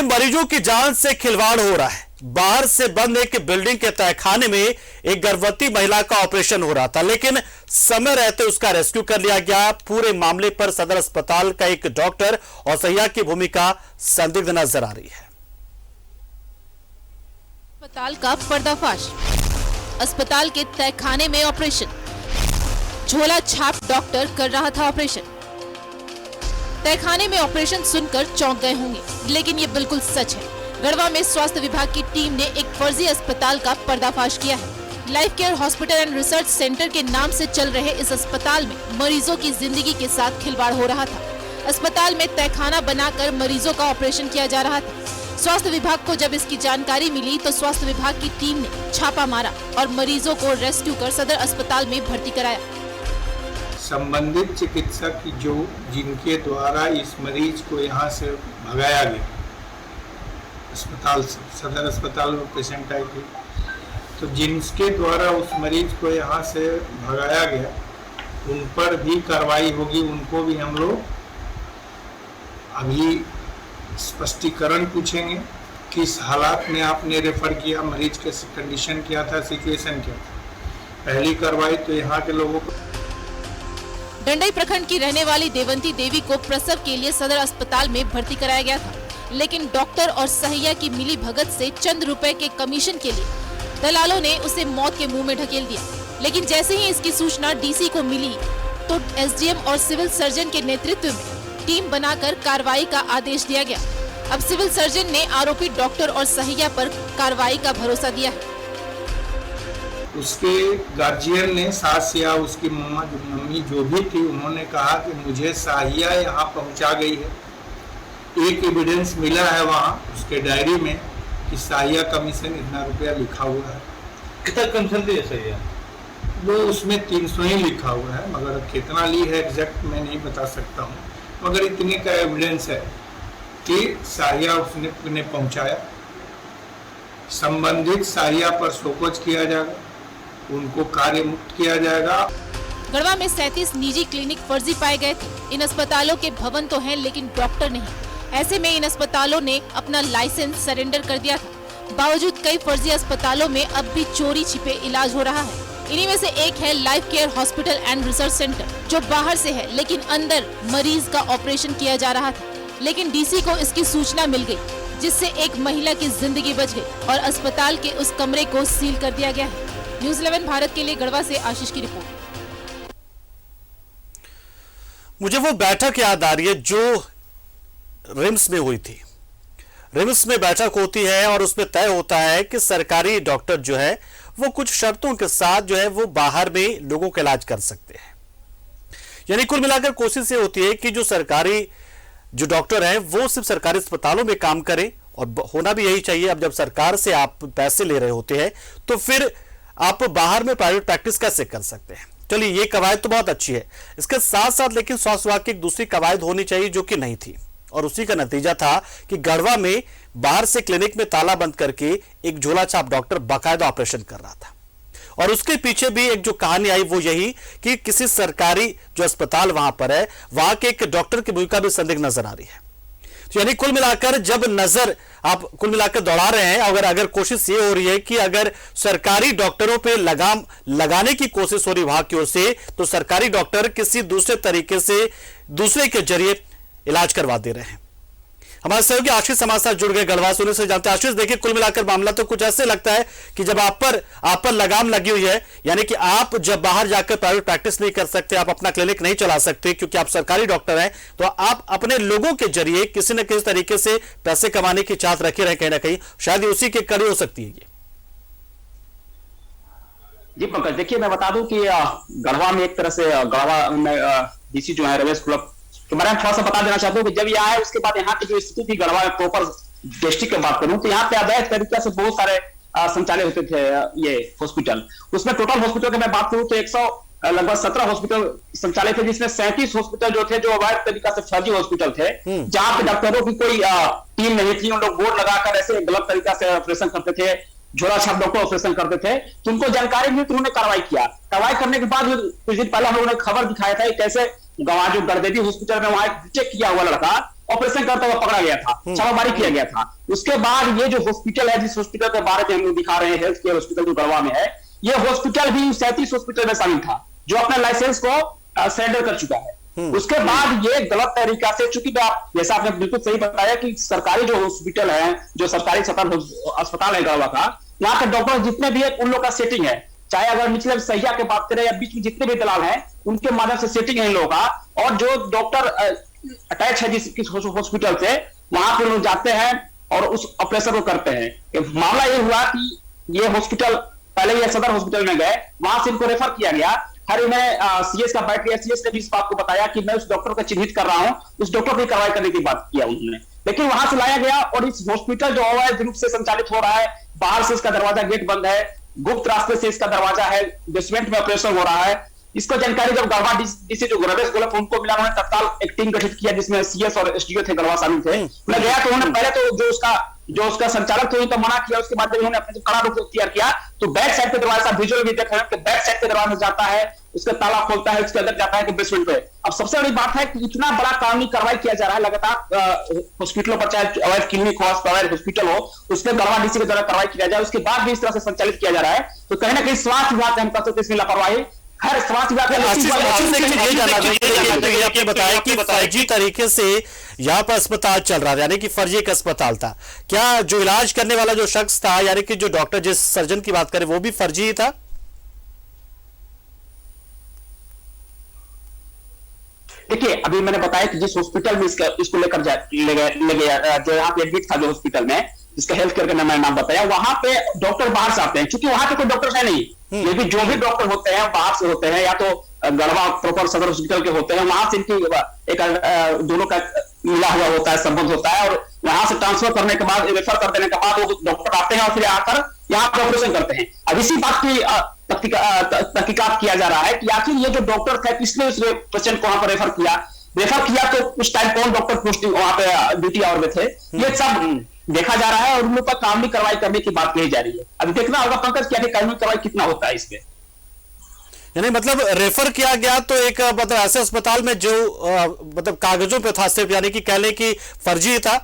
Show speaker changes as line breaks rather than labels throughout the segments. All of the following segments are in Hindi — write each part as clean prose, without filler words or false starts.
मरीजों की जान से खिलवाड़ हो रहा है। बाहर से बंद एक बिल्डिंग के तहखाने में एक गर्भवती महिला का ऑपरेशन हो रहा था, लेकिन समय रहते उसका रेस्क्यू कर लिया गया। पूरे मामले पर सदर अस्पताल का एक डॉक्टर और सहिया की भूमिका संदिग्ध नजर आ रही है।
अस्पताल का पर्दाफाश, अस्पताल के तहखाने में ऑपरेशन, झोला छाप डॉक्टर कर रहा था ऑपरेशन। तहखाने में ऑपरेशन सुनकर चौंक गए होंगे, लेकिन ये बिल्कुल सच है। गढ़वा में स्वास्थ्य विभाग की टीम ने एक फर्जी अस्पताल का पर्दाफाश किया है। Life care hospital and research centre के नाम से चल रहे इस अस्पताल में मरीजों की जिंदगी के साथ खिलवाड़ हो रहा था। अस्पताल में तहखाना बनाकर मरीजों का ऑपरेशन किया जा रहा था। स्वास्थ्य विभाग को जब इसकी जानकारी मिली तो स्वास्थ्य विभाग की टीम ने छापा मारा और मरीजों को रेस्क्यू कर सदर अस्पताल में भर्ती कराया।
संबंधित चिकित्सक जिनके द्वारा इस मरीज को यहाँ से भगाया गया, अस्पताल से, सदर अस्पताल में पेशेंट आई थी, तो जिनके द्वारा उस मरीज को यहाँ से भगाया गया उन पर भी कार्रवाई होगी। उनको भी हम लोग अभी स्पष्टीकरण पूछेंगे, किस हालात में आपने रेफर किया, मरीज के कंडीशन क्या था, सिचुएशन क्या था। पहली कार्रवाई तो यहाँ के लोगों को।
डंडई प्रखंड की रहने वाली देवंती देवी को प्रसव के लिए सदर अस्पताल में भर्ती कराया गया था, लेकिन डॉक्टर और सहिया की मिली भगत से चंद रुपए के कमीशन के लिए दलालों ने उसे मौत के मुंह में ढकेल दिया। लेकिन जैसे ही इसकी सूचना डीसी को मिली तो एसडीएम और सिविल सर्जन के नेतृत्व में टीम बनाकर कार्रवाई का आदेश दिया गया। अब सिविल सर्जन ने आरोपी डॉक्टर और सहिया पर कार्रवाई का भरोसा दिया है।
उसके गार्जियन ने, सास या उसकी मम्मी जो भी थी, उन्होंने कहा कि मुझे साहिया यहाँ पहुँचा गई है। एक एविडेंस मिला है वहाँ उसके डायरी में कि साहिया कमीशन इतना रुपया लिखा हुआ है।
कितना कमीशन दिया साहिया?
वो उसमें 300 ही लिखा हुआ है, मगर कितना ली है एग्जैक्ट मैं नहीं बता सकता हूँ, मगर इतने का एविडेंस है कि साहिया उसने पहुँचाया। संबंधित साहिया पर शोकज किया जाएगा, उनको कार्य मुक्त किया जाएगा।
गढ़वा में 37 निजी क्लिनिक फर्जी पाए गए थे। इन अस्पतालों के भवन तो हैं, लेकिन डॉक्टर नहीं। ऐसे में इन अस्पतालों ने अपना लाइसेंस सरेंडर कर दिया था। बावजूद कई फर्जी अस्पतालों में अब भी चोरी छिपे इलाज हो रहा है। इन्हीं में से एक है life care hospital and research centre, जो बाहर से है लेकिन अंदर मरीज का ऑपरेशन किया जा रहा था। लेकिन डीसी को इसकी सूचना मिल गई, जिससे एक महिला की जिंदगी बच गई और अस्पताल के उस कमरे को सील कर दिया गया है। न्यूज़ 11 भारत के लिए गढ़वा से आशीष की रिपोर्ट।
मुझे वो बैठक याद आ रही है जो रिम्स में हुई थी। रिम्स में बैठक होती है और उसमें तय होता है कि सरकारी डॉक्टर जो है वो कुछ शर्तों के साथ जो है वो बाहर में लोगों का इलाज कर सकते हैं। यानी कुल मिलाकर कोशिश ये होती है कि जो सरकारी जो डॉक्टर हैं वो सिर्फ सरकारी अस्पतालों में काम करें, और होना भी यही चाहिए। अब जब सरकार से आप पैसे ले रहे होते हैं तो फिर आप बाहर में प्राइवेट प्रैक्टिस कैसे कर सकते हैं। चलिए, ये कवायद तो बहुत अच्छी है। इसके साथ साथ लेकिन स्वास्थ्य विभाग की एक दूसरी कवायद होनी चाहिए जो कि नहीं थी, और उसी का नतीजा था कि गढ़वा में बाहर से क्लिनिक में ताला बंद करके एक झोला छाप डॉक्टर बाकायदा ऑपरेशन कर रहा था। और उसके पीछे भी एक जो कहानी आई वो यही कि किसी सरकारी जो अस्पताल वहां पर है, वहां के एक डॉक्टर की भूमिका भी संदिग्ध नजर आ रही है। तो यानी कुल मिलाकर जब नजर आप कुल मिलाकर दौड़ा रहे हैं, अगर कोशिश ये हो रही है कि अगर सरकारी डॉक्टरों पे लगाम लगाने की कोशिश हो रही विभाग की ओर से, तो सरकारी डॉक्टर किसी दूसरे तरीके से दूसरे के जरिए इलाज करवा दे रहे हैं। हमारे सहयोगी आशीष हमारे साथ जुड़ गए गढ़वा से, उन्हें जानते हैं। आशीष, देखिए, कुल मिलाकर मामला तो कुछ ऐसे लगता है कि जब आप पर लगाम लगी हुई है, यानी कि आप जब बाहर जाकर प्राइवेट प्रैक्टिस नहीं कर सकते, आप अपना क्लिनिक नहीं चला सकते क्योंकि आप सरकारी डॉक्टर हैं, तो आप अपने लोगों के जरिए किसी न किसी तरीके से पैसे कमाने की चाहत रखे रहे कहीं ना कहीं। शायद उसी के कड़ी हो सकती है ये।
जी पंकज, देखिए मैं बता दूं कि गढ़वा में एक तरह से गढ़वा में डीसी जो है रमेश क्लब के बारे में थोड़ा सा बता देना चाहता हूँ कि जब ये आया उसके बाद यहाँ की जो स्थिति थी गढ़वा में प्रॉपर डिस्ट्रिक्ट की बात करूं तो यहाँ पे अवैध तरीके से बहुत सारे संचालित होते थे ये हॉस्पिटल। उसमें टोटल हॉस्पिटल की मैं बात करूं तो लगभग 17 हॉस्पिटल संचालित थे, जिसमें 37 हॉस्पिटल जो थे जो अवैध तरीका से फर्जी हॉस्पिटल थे, जहां पे डॉक्टरों की कोई टीम नहीं थी। उन लोग बोर्ड लगाकर ऐसे गलत तरीका से ऑपरेशन करते थे, झोला छाप डॉक्टर ऑपरेशन करते थे। तो उनको जानकारी मिली तो उन्होंने कार्रवाई किया। कार्रवाई करने के बाद कुछ दिन पहले हम लोगों ने खबर दिखाया था कैसे गवा जो गड़देवी हॉस्पिटल में वहां चेक किया हुआ लड़का ऑपरेशन करता हुआ पकड़ा गया था, छापामारी किया गया था। उसके बाद ये जो हॉस्पिटल है, जिस हॉस्पिटल के बारे में हम लोग दिखा रहे हैं, हेल्थ केयर हॉस्पिटल जो गढ़वा में है, ये हॉस्पिटल भी 37 हॉस्पिटल में शामिल था, जो अपने लाइसेंस को सरेंडर कर चुका है। उसके बाद ये गलत तरीका से, चूंकि जैसा आपने बिल्कुल सही बताया कि सरकारी जो हॉस्पिटल है, जो सरकारी सदर अस्पताल है गढ़वा का, वहां के डॉक्टर जितने भी है उन लोग का सेटिंग है, चाहे अगर निचले सैया की बात करें या बीच में जितने भी दलाल हैं, उनके माध्यम से सेटिंग है इन लोगों का। और जो डॉक्टर अटैच है जिस हॉस्पिटल से, वहां पे लोग जाते हैं और उस ऑपरेशन को करते हैं। मामला ये हुआ कि ये हॉस्पिटल पहले ये सदर हॉस्पिटल में गए, वहां से इनको रेफर किया गया। हर इन्हें सीएस का बैठ गया, सीएस ने भी इस बात को बताया कि मैं उस डॉक्टर को चिन्हित कर रहा हूं, उस डॉक्टर की कार्रवाई करने की बात किया उन्होंने। लेकिन वहां से लाया गया और इस हॉस्पिटल जो अवैध रूप से संचालित हो रहा है, बाहर से इसका दरवाजा गेट बंद है, गुप्त रास्ते से इसका दरवाजा है, बेसमेंट में ऑपरेशन हो रहा है। इसको जानकारी जब गढ़वा डीसी जो रमेश गोलप उनको मिला, उन्होंने तत्काल एक टीम गठित किया जिसमें सीएस और एसडीओ थे गढ़वा शामिल थे। उन्हें गया तो उन्होंने पहले तो जो उसका संचालक थे उनको मना किया। उसके बाद जब उन्होंने अपने कड़ा रूप तैयार किया तो बैक साइड पे दरवाजा, विजुअल भी देख रहे हैं कि बैक साइड पे दरवाजा जाता है, उसका ताला खोलता है, उसके अंदर जाता है कि बेसमेंट पे। अब सबसे बड़ी बात है कि इतना बड़ा कानूनी कार्रवाई किया जा रहा है लगातार हॉस्पिटलों पर, चाहे अवैध क्लिनिक हो, अवैध हॉस्पिटल हो, उसके गढ़वा डीसी के द्वारा कार्रवाई किया जाए, उसके बाद भी इस तरह से संचालित किया जा रहा है, तो कहीं ना कहीं स्वास्थ्य विभाग हम कहते हैं इसमें लापरवाही। हर स्वास्थ्य विभाग
आपने बताया कि फर्जी तरीके से यहाँ पर अस्पताल चल रहा था, यानी कि फर्जी एक अस्पताल था। क्या जो इलाज करने वाला जो शख्स था, यानी कि जो डॉक्टर, जिस सर्जन की बात करें, वो भी फर्जी ही था?
देखिए, अभी मैंने बताया कि जिस हॉस्पिटल में इसको लेकर ले गया, जो यहाँ पे एडमिट था जो हॉस्पिटल में, जिसका हेल्थ केयर का मैंने नाम बताया, वहां पे डॉक्टर बाहर से आते हैं, क्योंकि वहां पे कोई डॉक्टर है नहीं। ये भी जो भी डॉक्टर होते हैं बाहर से होते हैं, या तो गढ़वा प्रॉपर सदर हॉस्पिटल के होते हैं, वहां से इनकी एक दोनों का मिला हुआ होता है, संबंध होता है, और वहां से ट्रांसफर करने के बाद, रेफर कर देने के बाद वो डॉक्टर आते हैं और फिर आकर यहाँ पे ऑपरेशन करते हैं। अब इसी बात की तहकीकात किया जा रहा है कि आखिर ये जो डॉक्टर था किसने उस पेशेंट को वहां पर रेफर किया तो उस टाइम कौन डॉक्टर पोस्टिंग वहां पे ड्यूटी आवर में थे, ये सब देखा जा रहा है और उन लोग पर कानूनी कार्रवाई करने की बात कही जा रही है। अभी देखना होगा पंकज क्या कानूनी कार्रवाई कितना होता है इसमें।
यानी मतलब रेफर किया गया तो एक मतलब ऐसे अस्पताल में जो मतलब कागजों पे था सिर्फ, यानी कि कह लें कि फर्जी था।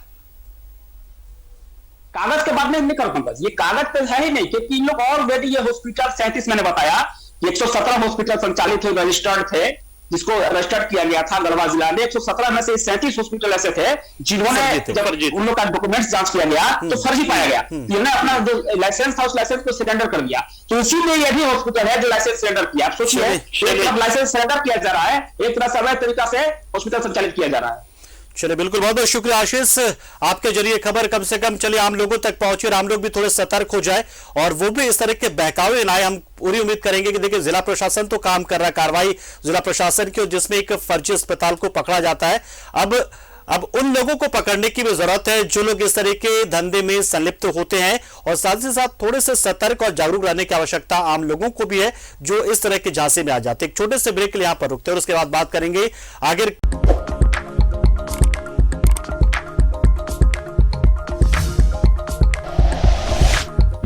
कागज के बाद में नहीं कर पंकज, ये कागज पे है ही नहीं, क्योंकि इन लोग ऑलरेडी ये हॉस्पिटल 37 मैंने बताया 117 हॉस्पिटल संचालित थे, रजिस्टर्ड थे, जिसको रजिस्टर्ड किया गया था गढ़वा जिला में। 117 में से 37 हॉस्पिटल ऐसे थे जिन्होंने, जब उन लोग का डॉक्यूमेंट्स जांच किया गया तो फर्जी पाया गया, इन्होंने अपना जो लाइसेंस था उस लाइसेंस को सरेंडर कर दिया। तो इसी में ये भी हॉस्पिटल है जो लाइसेंस सरेंडर किया। आप सोचिए, एक तरफ लाइसेंस सरेंडर किया जा रहा है, एक तरफ से अवैध तरीका से हॉस्पिटल संचालित किया जा रहा है।
चलिए, बिल्कुल, बहुत बहुत शुक्रिया आशीष। आपके जरिए खबर कम से कम चलिए आम लोगों तक पहुंचे और आम लोग भी थोड़े सतर्क हो जाए और वो भी इस तरह के बहकावे ना आए। हम पूरी उम्मीद करेंगे कि देखिए जिला प्रशासन तो काम कर रहा है, कार्रवाई जिला प्रशासन की, जिसमें एक फर्जी अस्पताल को पकड़ा जाता है। अब उन लोगों को पकड़ने की भी जरूरत है जो लोग इस तरह के धंधे में संलिप्त होते हैं, और साथ ही साथ थोड़े से सतर्क और जागरूक रहने की आवश्यकता आम लोगों को भी है जो इस तरह के झांसे में आ जाते हैं। एक छोटे से ब्रेक के लिए यहां पर रुकते हैं और उसके बाद बात करेंगे आगे।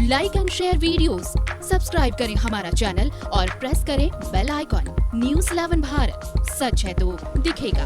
Like and share videos, subscribe करें हमारा चैनल और प्रेस करें बेल आइकॉन। न्यूज़ 11 भारत, सच है तो दिखेगा।